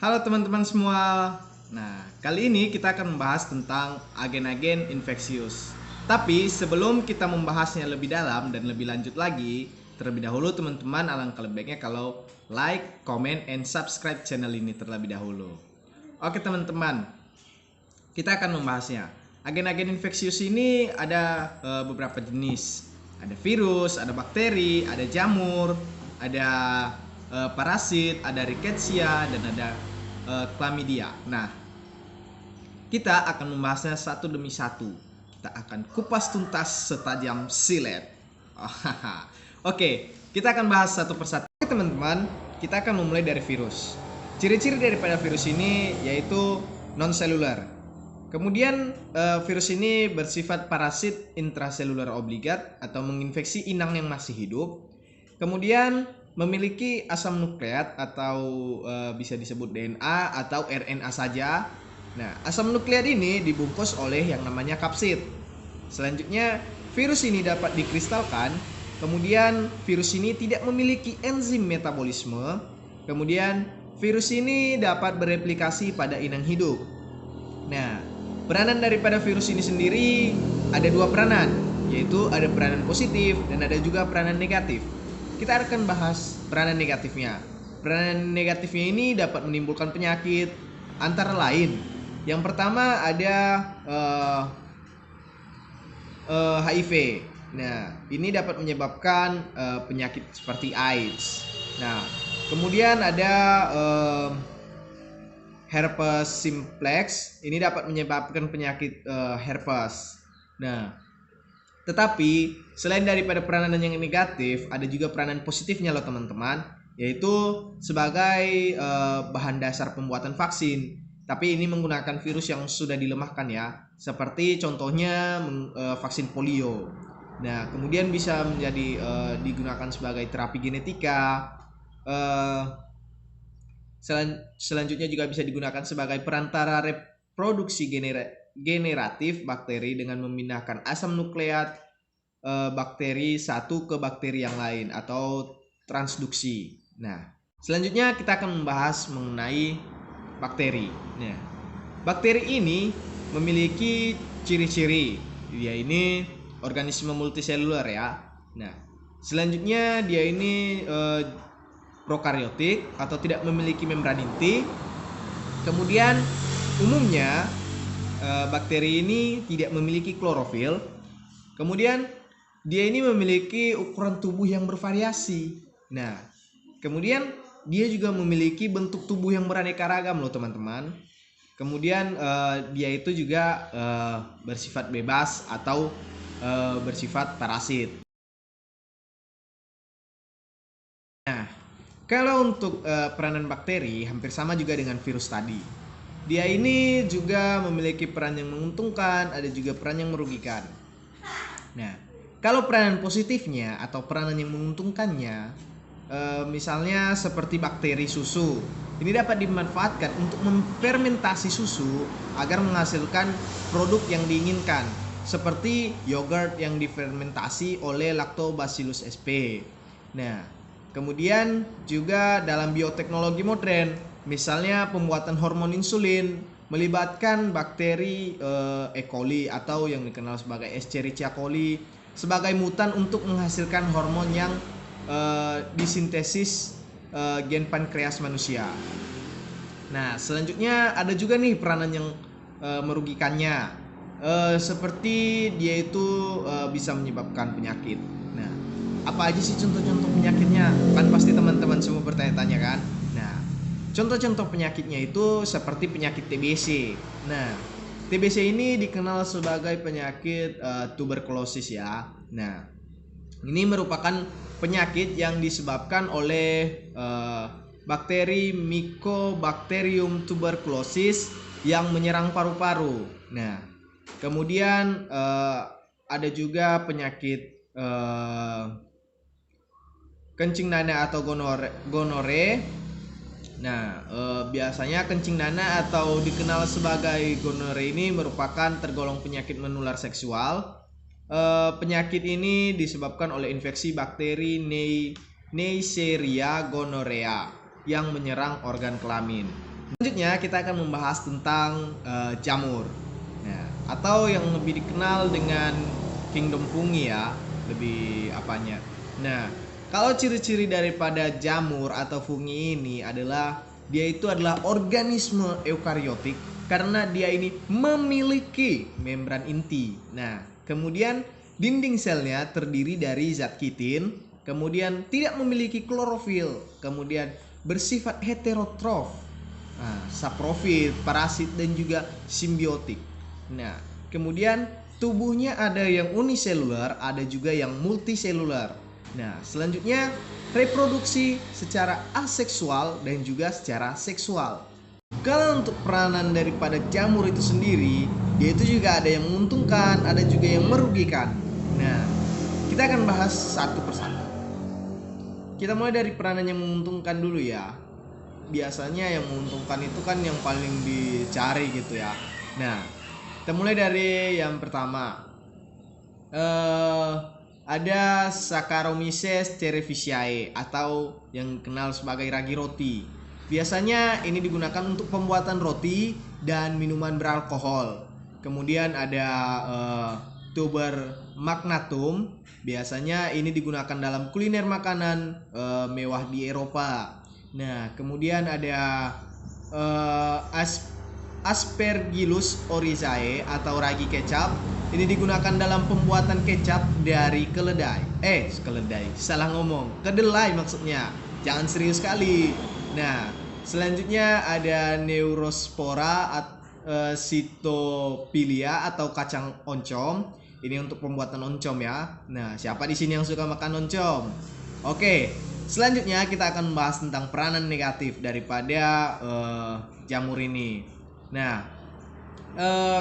Halo teman-teman semua. Nah, kali ini kita akan membahas tentang agen-agen infeksius. Tapi sebelum kita membahasnya lebih dalam dan lebih lanjut lagi, terlebih dahulu teman-teman alangkah lebih baiknya kalau like, comment, and subscribe channel ini terlebih dahulu. Oke teman-teman, kita akan membahasnya. Agen-agen infeksius ini ada beberapa jenis. Ada virus, ada bakteri, ada jamur, ada parasit, ada rickettsia, dan ada chlamydia. Nah, kita akan membahasnya satu demi satu. Kita akan kupas tuntas setajam silet. Oke, kita akan bahas satu persatu. Oke teman-teman, kita akan memulai dari virus. Ciri-ciri daripada virus ini yaitu non-selular. Kemudian virus ini bersifat parasit intraselular obligat atau menginfeksi inang yang masih hidup. Kemudian memiliki asam nukleat atau bisa disebut DNA atau RNA saja. Nah, asam nukleat ini dibungkus oleh yang namanya kapsid. Selanjutnya, virus ini dapat dikristalkan. Kemudian virus ini tidak memiliki enzim metabolisme. Kemudian virus ini dapat bereplikasi pada inang hidup. Nah, peranan daripada virus ini sendiri ada dua peranan, yaitu ada peranan positif dan ada juga peranan negatif. Kita akan bahas peranan negatifnya. Peranan negatifnya ini dapat menimbulkan penyakit antara lain. Yang pertama ada HIV. Nah, ini dapat menyebabkan penyakit seperti AIDS. Nah, kemudian ada herpes simplex. Ini dapat menyebabkan penyakit herpes. Nah, tetapi selain daripada peranan yang negatif, ada juga peranan positifnya loh teman-teman, yaitu sebagai bahan dasar pembuatan vaksin. Tapi ini menggunakan virus yang sudah dilemahkan ya, seperti contohnya vaksin polio. Nah, kemudian bisa menjadi digunakan sebagai terapi genetika. Selanjutnya juga bisa digunakan sebagai perantara reproduksi generatif bakteri dengan memindahkan asam nukleat bakteri satu ke bakteri yang lain atau transduksi. Nah, selanjutnya kita akan membahas mengenai bakteri. Nah, bakteri ini memiliki ciri-ciri. Dia ini organisme multiselular ya. Nah, selanjutnya dia ini prokaryotik atau tidak memiliki membran inti. Kemudian umumnya bakteri ini tidak memiliki klorofil. Kemudian dia ini memiliki ukuran tubuh yang bervariasi. Nah, kemudian dia juga memiliki bentuk tubuh yang beraneka ragam loh teman-teman. Kemudian dia itu juga bersifat bebas atau bersifat parasit. Nah, kalau untuk peranan bakteri hampir sama juga dengan virus tadi. Dia ini juga memiliki peran yang menguntungkan, ada juga peran yang merugikan. Nah, kalau peranan positifnya atau peranan yang menguntungkannya, misalnya seperti bakteri susu, ini dapat dimanfaatkan untuk memfermentasi susu agar menghasilkan produk yang diinginkan, seperti yogurt yang difermentasi oleh Lactobacillus sp. Nah, kemudian juga dalam bioteknologi modern, misalnya pembuatan hormon insulin melibatkan bakteri E. coli atau yang dikenal sebagai Escherichia coli sebagai mutan untuk menghasilkan hormon yang disintesis gen pankreas manusia. Nah, selanjutnya ada juga nih peranan yang merugikannya, seperti dia itu bisa menyebabkan penyakit. Nah, apa aja sih contoh-contoh penyakitnya? Kan pasti teman-teman semua bertanya-tanya kan? Nah, contoh-contoh penyakitnya itu seperti penyakit TBC. Nah, TBC ini dikenal sebagai penyakit tuberkulosis ya. Nah, ini merupakan penyakit yang disebabkan oleh bakteri Mycobacterium tuberculosis yang menyerang paru-paru. Nah, kemudian ada juga penyakit kencing nanah atau gonore. Nah, biasanya kencing nanah atau dikenal sebagai gonore ini merupakan tergolong penyakit menular seksual. Penyakit ini disebabkan oleh infeksi bakteri Neisseria gonorrhea yang menyerang organ kelamin. Selanjutnya kita akan membahas tentang jamur. Nah, atau yang lebih dikenal dengan kingdom fungi ya, lebih apanya. Nah, kalau ciri-ciri daripada jamur atau fungi ini adalah dia itu adalah organisme eukariotik karena dia ini memiliki membran inti. Nah, kemudian dinding selnya terdiri dari zat kitin, kemudian tidak memiliki klorofil, kemudian bersifat heterotrof, saprofit, parasit dan juga simbiotik. Nah, kemudian tubuhnya ada yang uniselular, ada juga yang multiselular. Nah, selanjutnya reproduksi secara aseksual dan juga secara seksual. Kalau untuk peranan daripada jamur itu sendiri, dia itu juga ada yang menguntungkan, ada juga yang merugikan. Nah, kita akan bahas satu persatu. Kita mulai dari peranan yang menguntungkan dulu ya. Biasanya yang menguntungkan itu kan yang paling dicari gitu ya. Nah, kita mulai dari yang pertama. Ada Saccharomyces cerevisiae atau yang dikenal sebagai ragi roti. Biasanya ini digunakan untuk pembuatan roti dan minuman beralkohol. Kemudian ada tuber magnatum. Biasanya ini digunakan dalam kuliner makanan mewah di Eropa. Nah, kemudian ada Aspergillus oryzae atau ragi kecap. Ini digunakan dalam pembuatan kecap dari keledai. Salah ngomong. Kedelai maksudnya. Jangan serius sekali. Nah, selanjutnya ada Neurospora Cytophilia atau kacang oncom. Ini untuk pembuatan oncom ya. Nah, siapa di sini yang suka makan oncom? Oke, selanjutnya kita akan membahas tentang peranan negatif daripada jamur ini. Nah,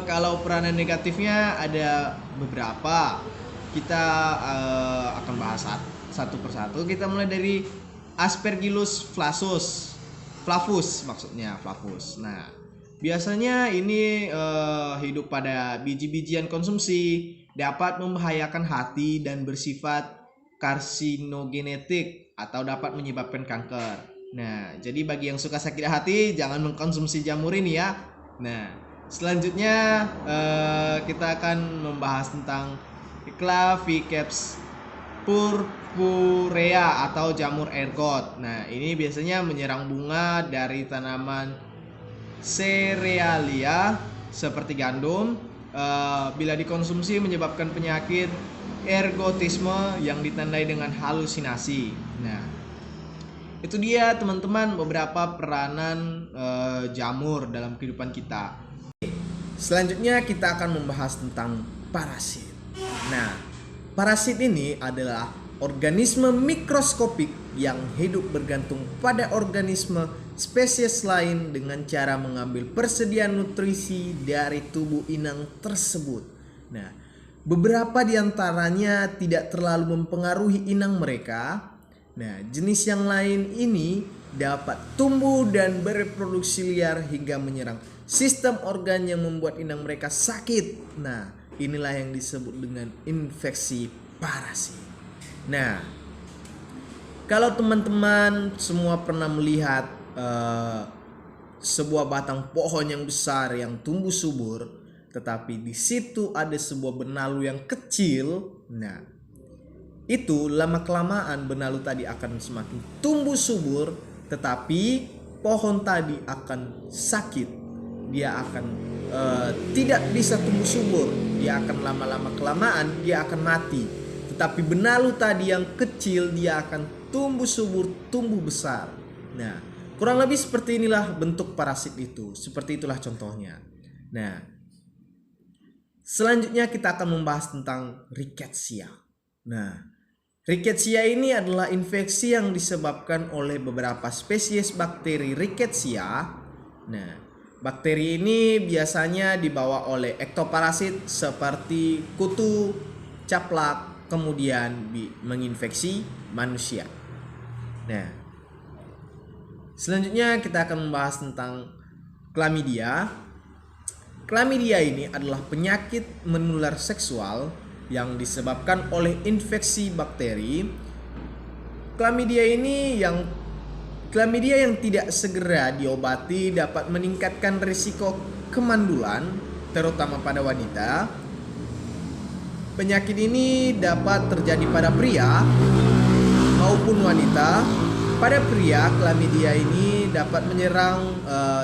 kalau peranan negatifnya ada beberapa. Kita akan bahas satu persatu. Kita mulai dari Aspergillus flavus maksudnya flavus. Nah, biasanya ini hidup pada biji-bijian konsumsi, dapat membahayakan hati dan bersifat karsinogenetik atau dapat menyebabkan kanker. Nah, jadi bagi yang suka sakit hati jangan mengkonsumsi jamur ini ya. Nah, selanjutnya kita akan membahas tentang Claviceps purpurea atau jamur ergot. Nah, ini biasanya menyerang bunga dari tanaman cerealia seperti gandum. Bila dikonsumsi menyebabkan penyakit ergotisme yang ditandai dengan halusinasi. Nah, itu dia teman-teman beberapa peranan jamur dalam kehidupan kita. Selanjutnya kita akan membahas tentang parasit. Nah, parasit ini adalah organisme mikroskopik yang hidup bergantung pada organisme spesies lain dengan cara mengambil persediaan nutrisi dari tubuh inang tersebut. Nah, beberapa di antaranya tidak terlalu mempengaruhi inang mereka. Nah, jenis yang lain ini dapat tumbuh dan bereproduksi liar hingga menyerang sistem organ yang membuat inang mereka sakit. Nah, inilah yang disebut dengan infeksi parasit. Nah, kalau teman-teman semua pernah melihat sebuah batang pohon yang besar yang tumbuh subur, tetapi di situ ada sebuah benalu yang kecil. Nah, itu lama kelamaan benalu tadi akan semakin tumbuh subur, tetapi pohon tadi akan sakit. Dia akan tidak bisa tumbuh subur. Dia akan lama-lama kelamaan dia akan mati. Tetapi benalu tadi yang kecil dia akan tumbuh subur, tumbuh besar. Nah, kurang lebih seperti inilah bentuk parasit itu. Seperti itulah contohnya. Nah, selanjutnya kita akan membahas tentang rickettsia. Nah, rickettsia ini adalah infeksi yang disebabkan oleh beberapa spesies bakteri rickettsia. Nah, bakteri ini biasanya dibawa oleh ektoparasit seperti kutu, caplak, kemudian menginfeksi manusia. Nah, selanjutnya kita akan membahas tentang chlamydia. Chlamydia ini adalah penyakit menular seksual yang disebabkan oleh infeksi bakteri. Chlamydia ini yang Chlamydia yang tidak segera diobati dapat meningkatkan risiko kemandulan, terutama pada wanita. Penyakit ini dapat terjadi pada pria maupun wanita. Pada pria, chlamydia ini dapat menyerang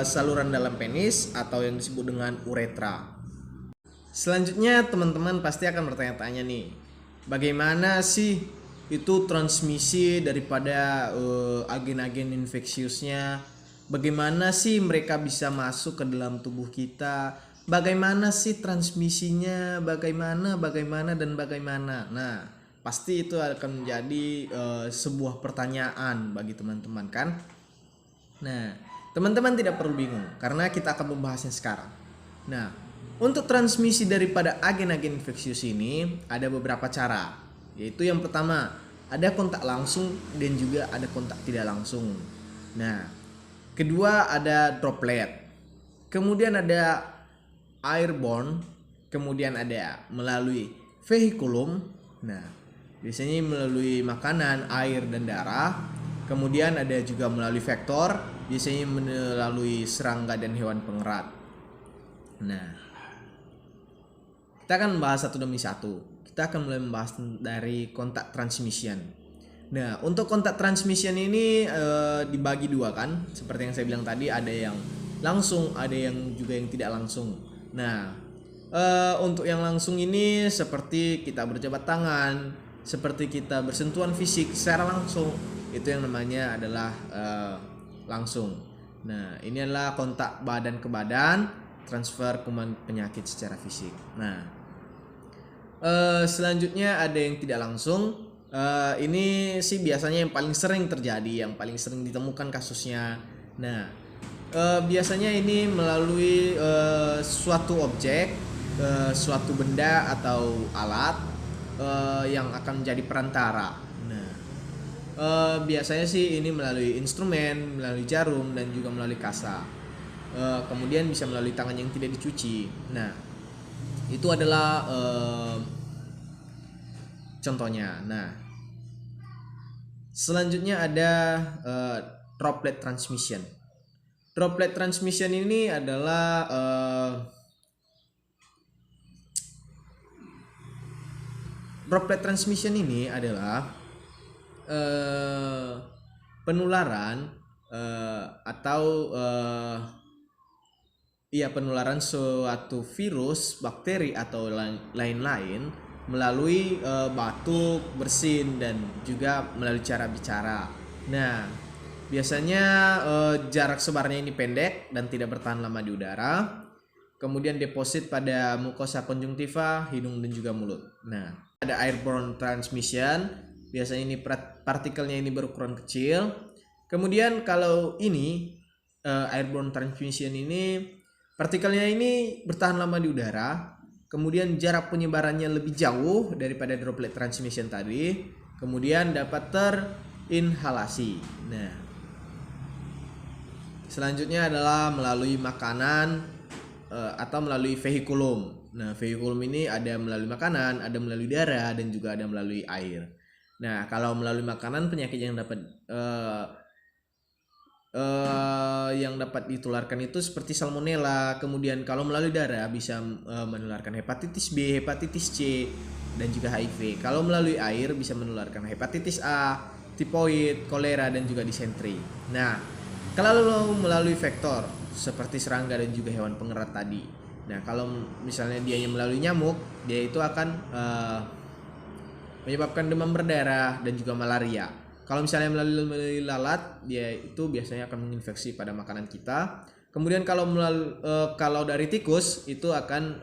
saluran dalam penis atau yang disebut dengan uretra. Selanjutnya teman-teman pasti akan bertanya-tanya nih, bagaimana sih itu transmisi daripada agen-agen infeksiusnya? Bagaimana sih mereka bisa masuk ke dalam tubuh kita? Bagaimana sih transmisinya? Bagaimana dan bagaimana? Nah, pasti itu akan menjadi sebuah pertanyaan bagi teman-teman kan? Nah, teman-teman tidak perlu bingung karena kita akan membahasnya sekarang. Nah, untuk transmisi daripada agen-agen infeksius ini ada beberapa cara. Yaitu yang pertama, ada kontak langsung dan juga ada kontak tidak langsung. Nah, kedua ada droplet. Kemudian ada airborne, kemudian ada melalui vehiculum. Nah, biasanya melalui makanan, air dan darah. Kemudian ada juga melalui vektor, biasanya melalui serangga dan hewan pengerat. Nah, kita akan membahas satu demi satu. Kita akan mulai membahas dari kontak transmission. Nah, untuk kontak transmission ini dibagi dua kan, seperti yang saya bilang tadi, ada yang langsung, ada yang juga yang tidak langsung. Nah, untuk yang langsung ini seperti kita berjabat tangan, seperti kita bersentuhan fisik secara langsung, itu yang namanya adalah langsung. Nah, ini adalah kontak badan ke badan, transfer kuman penyakit secara fisik. Nah, selanjutnya ada yang tidak langsung. Ini sih biasanya yang paling sering terjadi, yang paling sering ditemukan kasusnya. Nah, biasanya ini melalui suatu objek, suatu benda atau alat yang akan menjadi perantara. Nah, biasanya sih ini melalui instrumen, melalui jarum dan juga melalui kasa. Kemudian bisa melalui tangan yang tidak dicuci. Nah, itu adalah contohnya. Nah, selanjutnya ada droplet transmission. Droplet transmission ini adalah penularan atau penularan suatu virus, bakteri atau lain-lain melalui batuk, bersin dan juga melalui cara bicara. Nah, biasanya jarak sebarnya ini pendek dan tidak bertahan lama di udara. Kemudian deposit pada mukosa konjungtiva, hidung dan juga mulut. Nah, ada airborne transmission. Biasanya ini partikelnya ini berukuran kecil. Kemudian kalau ini airborne transmission ini partikelnya ini bertahan lama di udara, kemudian jarak penyebarannya lebih jauh daripada droplet transmission tadi, kemudian dapat terinhalasi. Nah, selanjutnya adalah melalui makanan atau melalui vehiculum. Nah, vehiculum ini ada melalui makanan, ada melalui darah dan juga ada melalui air. Nah, kalau melalui makanan, penyakit yang dapat ditularkan itu seperti salmonella. Kemudian kalau melalui darah bisa menularkan hepatitis B, hepatitis C dan juga HIV. Kalau melalui air bisa menularkan hepatitis A, tipoid, kolera dan juga disentri. Nah, kalau melalui vektor seperti serangga dan juga hewan pengerat tadi. Nah, kalau misalnya dia melalui nyamuk, dia itu akan menyebabkan demam berdarah dan juga malaria. Kalau misalnya melalui lalat, dia itu biasanya akan menginfeksi pada makanan kita. Kemudian kalau dari tikus itu akan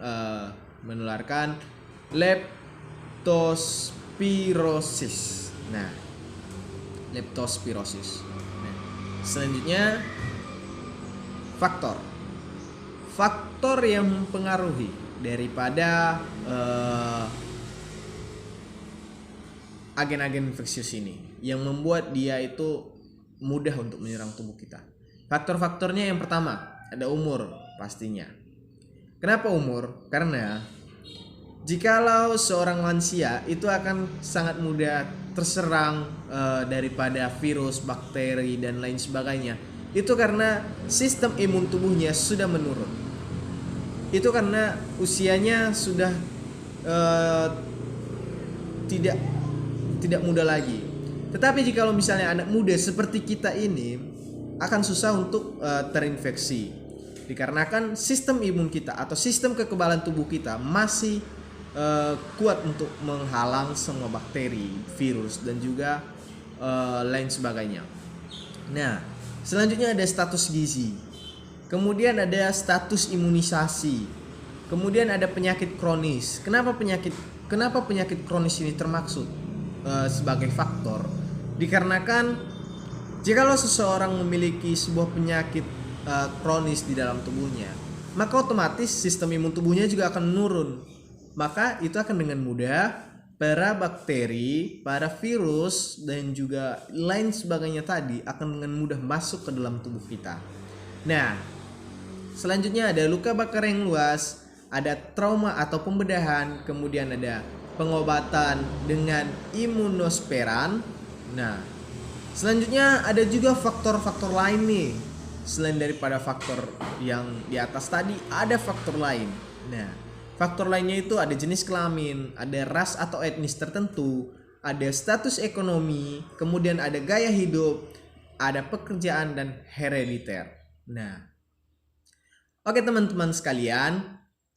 menularkan leptospirosis. Nah, leptospirosis. Nah, selanjutnya faktor yang mempengaruhi daripada agen-agen infeksius ini yang membuat dia itu mudah untuk menyerang tubuh kita. Faktor-faktornya yang pertama ada umur pastinya. Kenapa umur? Karena jikalau seorang lansia itu akan sangat mudah terserang daripada virus, bakteri dan lain sebagainya, itu karena sistem imun tubuhnya sudah menurun. Itu karena usianya sudah tidak muda lagi. Tetapi jika misalnya anak muda seperti kita ini akan susah untuk terinfeksi, dikarenakan sistem imun kita atau sistem kekebalan tubuh kita masih kuat untuk menghalang semua bakteri, virus dan juga lain sebagainya. Nah, selanjutnya ada status gizi, kemudian ada status imunisasi, kemudian ada penyakit kronis. Kenapa penyakit kronis ini termaksud sebagai faktor? Dikarenakan jikalau seseorang memiliki sebuah penyakit kronis di dalam tubuhnya, maka otomatis sistem imun tubuhnya juga akan menurun. Maka itu akan dengan mudah para bakteri, para virus dan juga lain sebagainya tadi akan dengan mudah masuk ke dalam tubuh kita. Nah, selanjutnya ada luka bakar yang luas, ada trauma atau pembedahan, kemudian ada pengobatan dengan imunosferan. Nah, selanjutnya ada juga faktor-faktor lain nih. Selain daripada faktor yang di atas tadi, ada faktor lain. Nah, faktor lainnya itu ada jenis kelamin, ada ras atau etnis tertentu, ada status ekonomi, kemudian ada gaya hidup, ada pekerjaan dan herediter. Nah, oke teman-teman sekalian,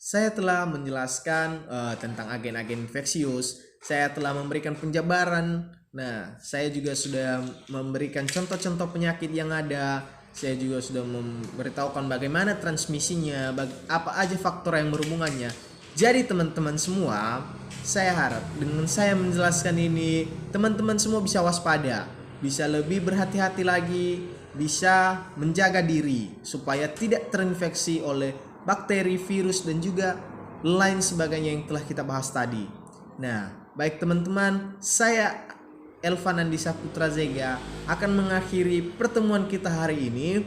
saya telah menjelaskan tentang agen-agen infeksius. Saya telah memberikan penjabaran. Nah, saya juga sudah memberikan contoh-contoh penyakit yang ada. Saya juga sudah memberitahukan bagaimana transmisinya, apa aja faktor yang berhubungannya. Jadi teman-teman semua, saya harap dengan saya menjelaskan ini, teman-teman semua bisa waspada, bisa lebih berhati-hati lagi, bisa menjaga diri supaya tidak terinfeksi oleh bakteri, virus dan juga lain sebagainya yang telah kita bahas tadi. Nah, baik teman-teman, saya Elvan Andisa Putra Zega akan mengakhiri pertemuan kita hari ini.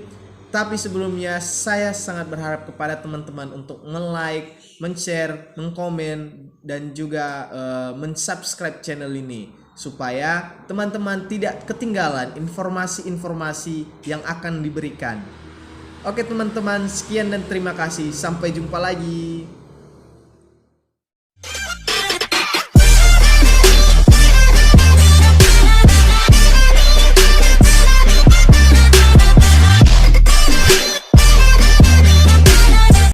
Tapi sebelumnya saya sangat berharap kepada teman-teman untuk nge-like, men-share, men-komen dan juga men-subscribe channel ini supaya teman-teman tidak ketinggalan informasi-informasi yang akan diberikan. Oke teman-teman, sekian dan terima kasih. Sampai jumpa lagi.